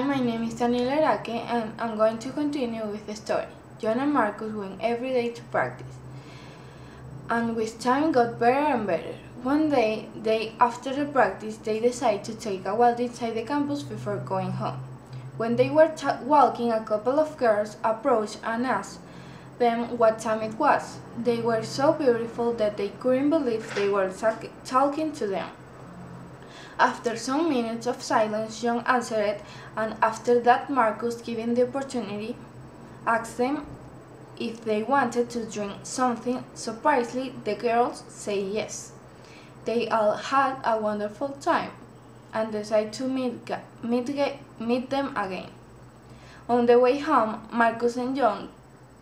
my name is Daniela and I'm going to continue with the story. John and Marcus went every day to practice, and with time got better and better. One day, after the practice, they decided to take a walk inside the campus before going home. When they were walking, a couple of girls approached and asked them what time it was. They were so beautiful that they couldn't believe they were talking to them. After some minutes of silence, John answered, and after that Marcus, given the opportunity, asked them if they wanted to drink something. Surprisingly, the girls said yes. They all had a wonderful time and decided to meet them again. On the way home, Marcus and John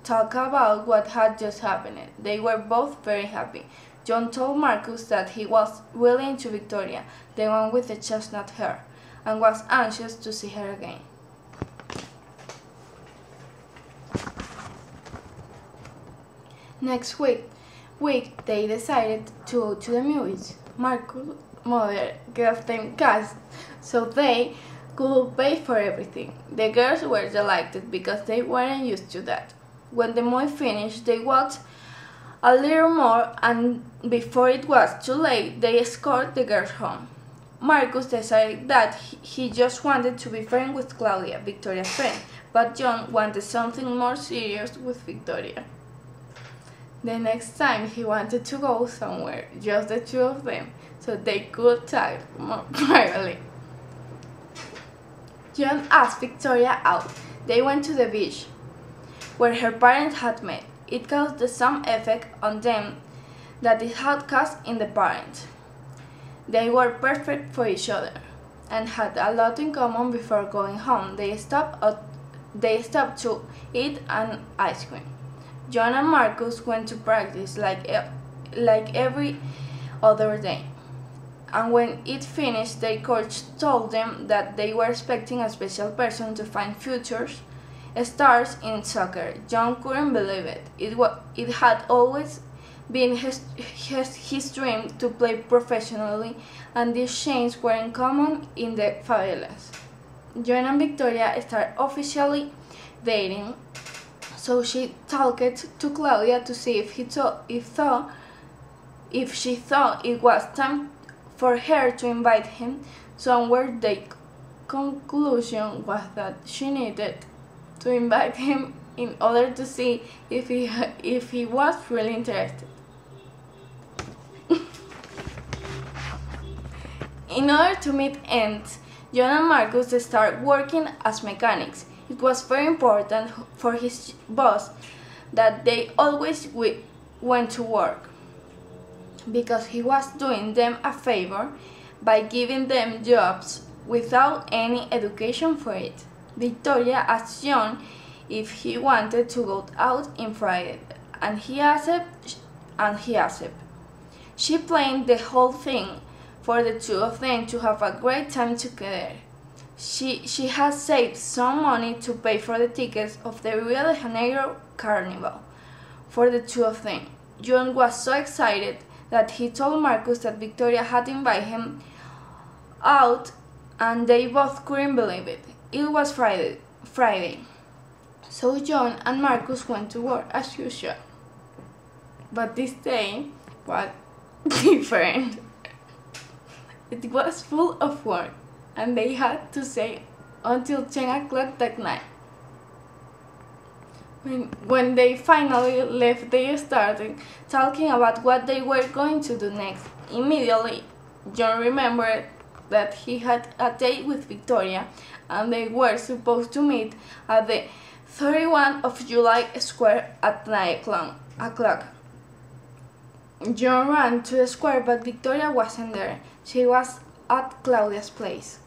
talked about what had just happened. They were both very happy. John told Marcus that he was really into Victoria, the one with the chestnut hair, and was anxious to see her again. Next week, they decided to go to the movies. Marcus' mother gave them cash so they could pay for everything. The girls were delighted because they weren't used to that. When the movie finished, they walked a little more, and before it was too late, they escorted the girls home. Marcus decided that he just wanted to be friends with Claudia, Victoria's friend, but John wanted something more serious with Victoria. The next time he wanted to go somewhere, just the two of them, so they could talk more privately. John asked Victoria out. They went to the beach, where her parents had met. It caused the same effect on them that it had caused in the parents. They were perfect for each other and had a lot in common. Before going home, they stopped to eat an ice cream. John and Marcus went to practice like every other day. And when it finished, their coach told them that they were expecting a special person to find future stars in soccer. John couldn't believe it. It had always been his dream to play professionally, and these changes weren't common in the favelas. John and Victoria started officially dating, so she talked to Claudia to see if she thought it was time for her to invite him somewhere. The conclusion was that she needed to invite him in order to see if he was really interested. In order to meet ends, John and Marcus started working as mechanics. It was very important for his boss that they always went to work, because he was doing them a favor by giving them jobs without any education for it. Victoria asked John if he wanted to go out on Friday, and he accepted. She planned the whole thing for the two of them to have a great time together. She had saved some money to pay for the tickets of the Rio de Janeiro Carnival for the two of them. John was so excited that he told Marcus that Victoria had invited him out, and they both couldn't believe it. It was Friday, so John and Marcus went to work as usual. But this day was different. It was full of work, and they had to stay until 10 o'clock that night. When they finally left, they started talking about what they were going to do next. Immediately, John remembered that he had a date with Victoria, and they were supposed to meet at the 31 of July square at 9 o'clock. John ran to the square, but Victoria wasn't there. She was at Claudia's place.